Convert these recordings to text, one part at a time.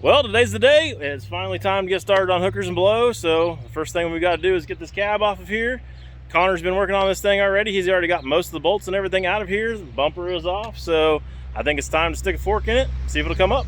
Well, today's the day. It's finally time to get started on hookers and blow. So the first thing we got to do is get this cab off of here. Connor's been working on this thing already. He's already got most of the bolts and everything out of here. The bumper is off, so I think it's time to stick a fork in it, see if it'll come up.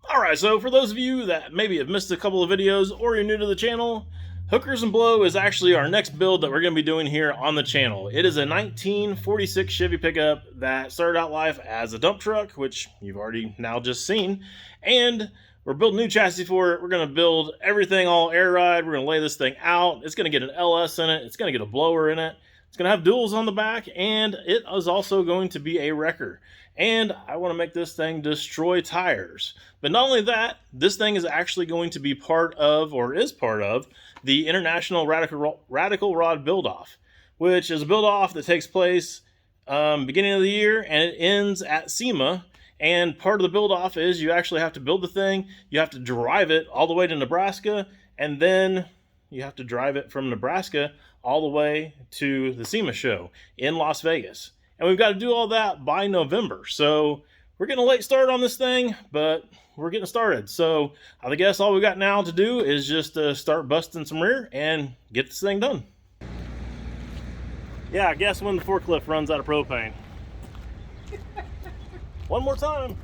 Alright, so for those of you that maybe have missed a couple of videos or you're new to the channel, Hookers and Blow is actually our next build that we're going to be doing here on the channel. It is a 1946 Chevy pickup that started out life as a dump truck, which you've already now just seen, and we're building a new chassis for it. We're going to build everything all air ride. We're going to lay this thing out. It's going to get an LS in it. It's going to get a blower in it. It's going to have duals on the back, and it is also going to be a wrecker. And I want to make this thing destroy tires. But not only that, this thing is actually going to be part of, or is part of, the International Radical Rod Build-Off, which is a build-off that takes place beginning of the year, and it ends at SEMA. And part of the build-off is you actually have to build the thing, you have to drive it all the way to Nebraska, and then you have to drive it from Nebraska all the way to the SEMA show in Las Vegas. And we've got to do all that by November. So we're getting a late start on this thing, but we're getting started. So I guess all we got now to do is just start busting some rear and get this thing done. Yeah, I guess when the forklift runs out of propane. One more time.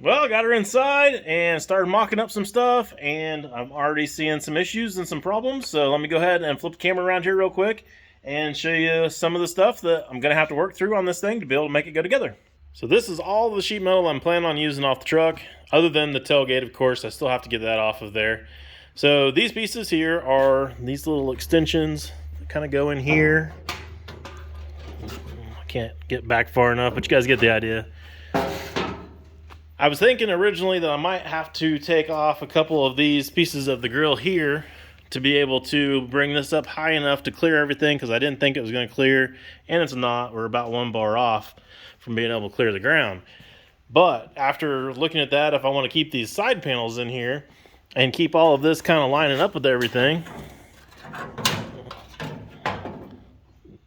Well, got her inside and started mocking up some stuff, and I'm already seeing some issues and some problems. So let me go ahead and flip the camera around here real quick and show you some of the stuff that I'm going to have to work through on this thing to be able to make it go together. So this is all the sheet metal I'm planning on using off the truck, other than the tailgate, of course. I still have to get that off of there. So these pieces here are these little extensions that kind of go in here. I can't get back far enough, but you guys get the idea. I was thinking originally that I might have to take off a couple of these pieces of the grill here to be able to bring this up high enough to clear everything, because I didn't think it was going to clear, and it's not. We're about one bar off from being able to clear the ground. But after looking at that, if I want to keep these side panels in here and keep all of this kind of lining up with everything,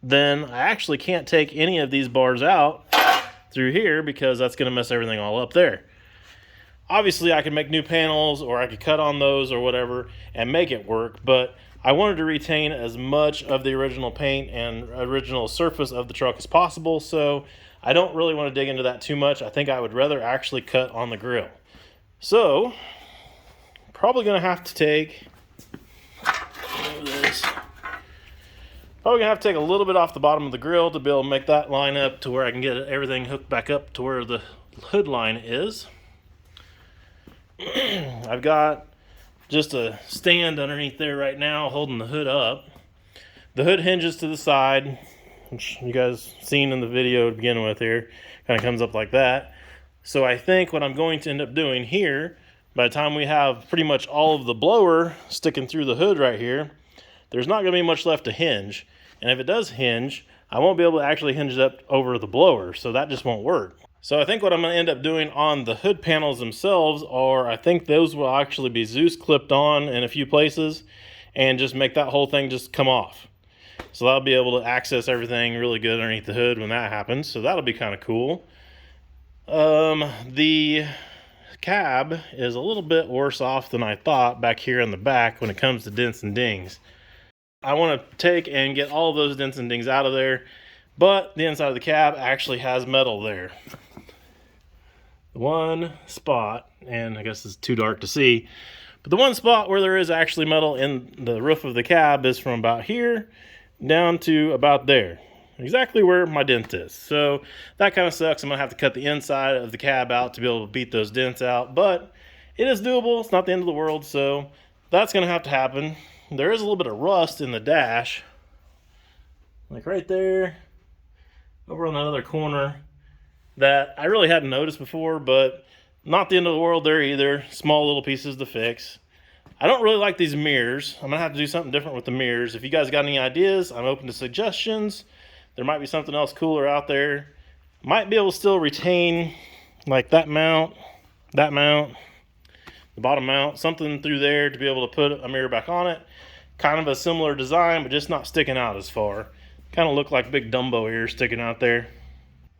then I actually can't take any of these bars out through here, because that's going to mess everything all up there. Obviously I could make new panels, or I could cut on those or whatever and make it work, but I wanted to retain as much of the original paint and original surface of the truck as possible, so I don't really want to dig into that too much. I think I would rather actually cut on the grill. So probably going to have to take Probably gonna have to take a little bit off the bottom of the grill to be able to make that line up to where I can get everything hooked back up to where the hood line is. I've got just a stand underneath there right now holding the hood up. The hood hinges to the side, which you guys seen in the video to begin with here. Kind of comes up like that. So I think what I'm going to end up doing here, by the time we have pretty much all of the blower sticking through the hood right here, there's not going to be much left to hinge. And if it does hinge, I won't be able to actually hinge it up over the blower, so that just won't work. So I think what I'm going to end up doing on the hood panels themselves are, I think those will actually be Zeus clipped on in a few places and just make that whole thing just come off. So I'll be able to access everything really good underneath the hood when that happens. So that'll be kind of cool. The cab is a little bit worse off than I thought back here in the back when it comes to dents and dings. I want to take and get all of those dents and dings out of there, but the inside of the cab actually has metal there. One spot, and I guess it's too dark to see, but the one spot where there is actually metal in the roof of the cab is from about here down to about there, exactly where my dent is. So that kind of sucks. I'm gonna have to cut the inside of the cab out to be able to beat those dents out, but it is doable. It's not the end of the world, so that's gonna have to happen. There is a little bit of rust in the dash, like right there, over on that other corner, that I really hadn't noticed before, but not the end of the world there either. Small little pieces to fix. I don't really like these mirrors. I'm gonna have to do something different with the mirrors. If you guys got any ideas, I'm open to suggestions. There might be something else cooler out there. Might be able to still retain like that mount, the bottom mount, something through there to be able to put a mirror back on it. Kind of a similar design, but just not sticking out as far. Kind of look like big Dumbo ears sticking out there.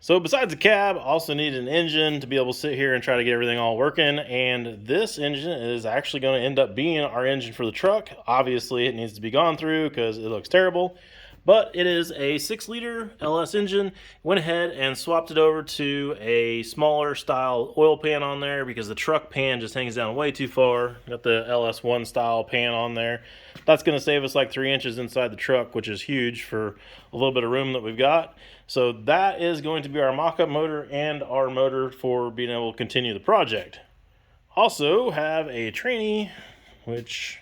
So besides the cab, I also need an engine to be able to sit here and try to get everything all working. And this engine is actually going to end up being our engine for the truck. Obviously, it needs to be gone through because it looks terrible. But it is a 6-liter LS engine. Went ahead and swapped it over to a smaller style oil pan on there because the truck pan just hangs down way too far. Got the LS1 style pan on there. That's going to save us like 3 inches inside the truck, which is huge for a little bit of room that we've got. So that is going to be our mock-up motor and our motor for being able to continue the project. Also have a tranny, which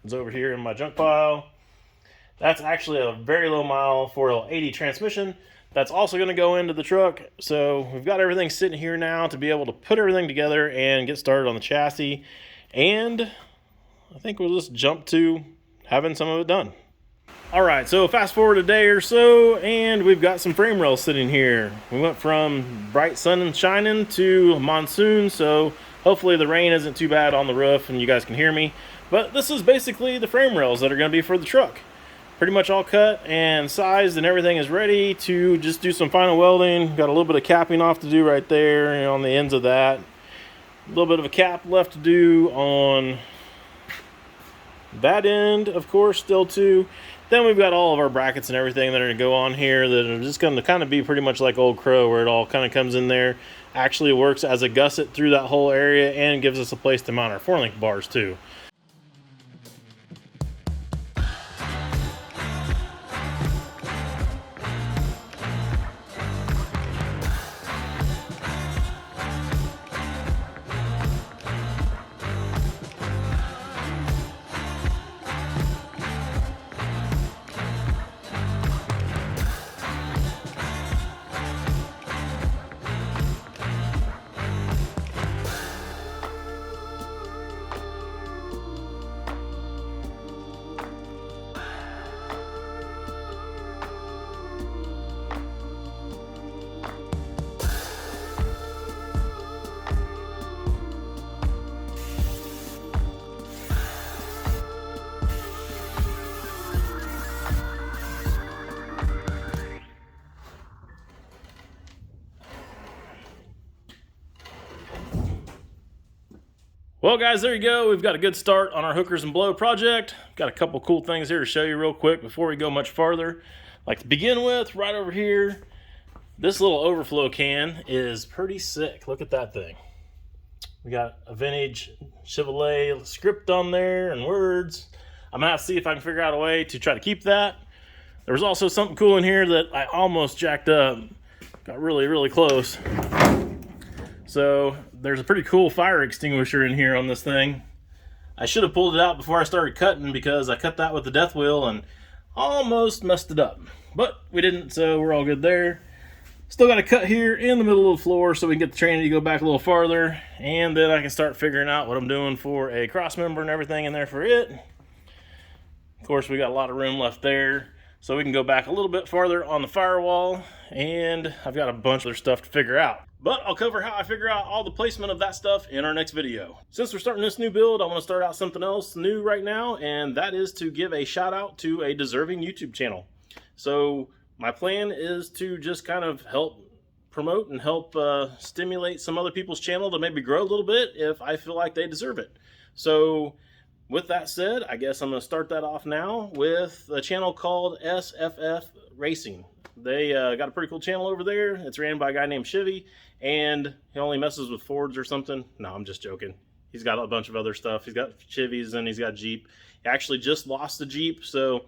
is over here in my junk pile. That's actually a very low mile 4L80 transmission. That's also going to go into the truck. So we've got everything sitting here now to be able to put everything together and get started on the chassis. And I think we'll just jump to having some of it done. All right, so fast forward a day or so, and we've got some frame rails sitting here. We went from bright sun and shining to monsoon, so hopefully the rain isn't too bad on the roof and you guys can hear me. But this is basically the frame rails that are going to be for the truck. Pretty much all cut and sized, and everything is ready to just do some final welding. Got a little bit of capping off to do right there on the ends of that. A little bit of a cap left to do on that end, of course, still too. Then we've got all of our brackets and everything that are going to go on here that are just going to kind of be pretty much like Old Crow, where it all kind of comes in there. Actually works as a gusset through that whole area and gives us a place to mount our 4-link bars too. Well guys, there you go. We've got a good start on our hookers and blow project. Got a couple cool things here to show you real quick before we go much farther. Like to begin with, right over here, this little overflow can is pretty sick. Look at that thing. We got a vintage Chevrolet script on there and words. I'm gonna have to see if I can figure out a way to try to keep that. There was also something cool in here that I almost jacked up. Got really, really close. So there's a pretty cool fire extinguisher in here on this thing. I should have pulled it out before I started cutting because I cut that with the death wheel and almost messed it up. But we didn't, so we're all good there. Still got a cut here in the middle of the floor so we can get the tranny to go back a little farther, and then I can start figuring out what I'm doing for a cross member and everything in there for it. Of course, we got a lot of room left there. So we can go back a little bit farther on the firewall, and I've got a bunch of other stuff to figure out. But I'll cover how I figure out all the placement of that stuff in our next video. Since we're starting this new build, I want to start out something else new right now, and that is to give a shout out to a deserving YouTube channel. So my plan is to just kind of help promote and help stimulate some other people's channel to maybe grow a little bit if I feel like they deserve it. So with that said, I guess I'm going to start that off now with a channel called SFF Racing. They got a pretty cool channel over there. It's ran by a guy named Chevy, and he only messes with Fords or something. No, I'm just joking. He's got a bunch of other stuff. He's got Chevys and he's got Jeep. He actually just lost the Jeep, so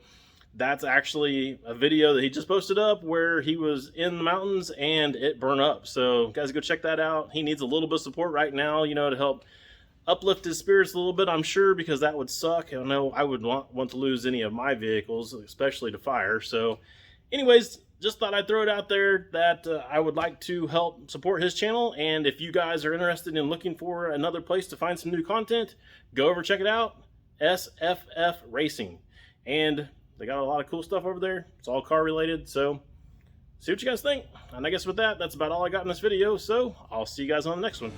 that's actually a video that he just posted up where he was in the mountains and it burned up. So guys, go check that out. He needs a little bit of support right now, you know, to help uplift his spirits a little bit, I'm sure, because that would suck. I know I would want to lose any of my vehicles, especially to fire. So anyways, just thought I'd throw it out there that I would like to help support his channel. And if you guys are interested in looking for another place to find some new content, go over, check it out. SFF Racing. And they got a lot of cool stuff over there. It's all car related. So see what you guys think. And I guess with that, that's about all I got in this video. So I'll see you guys on the next one.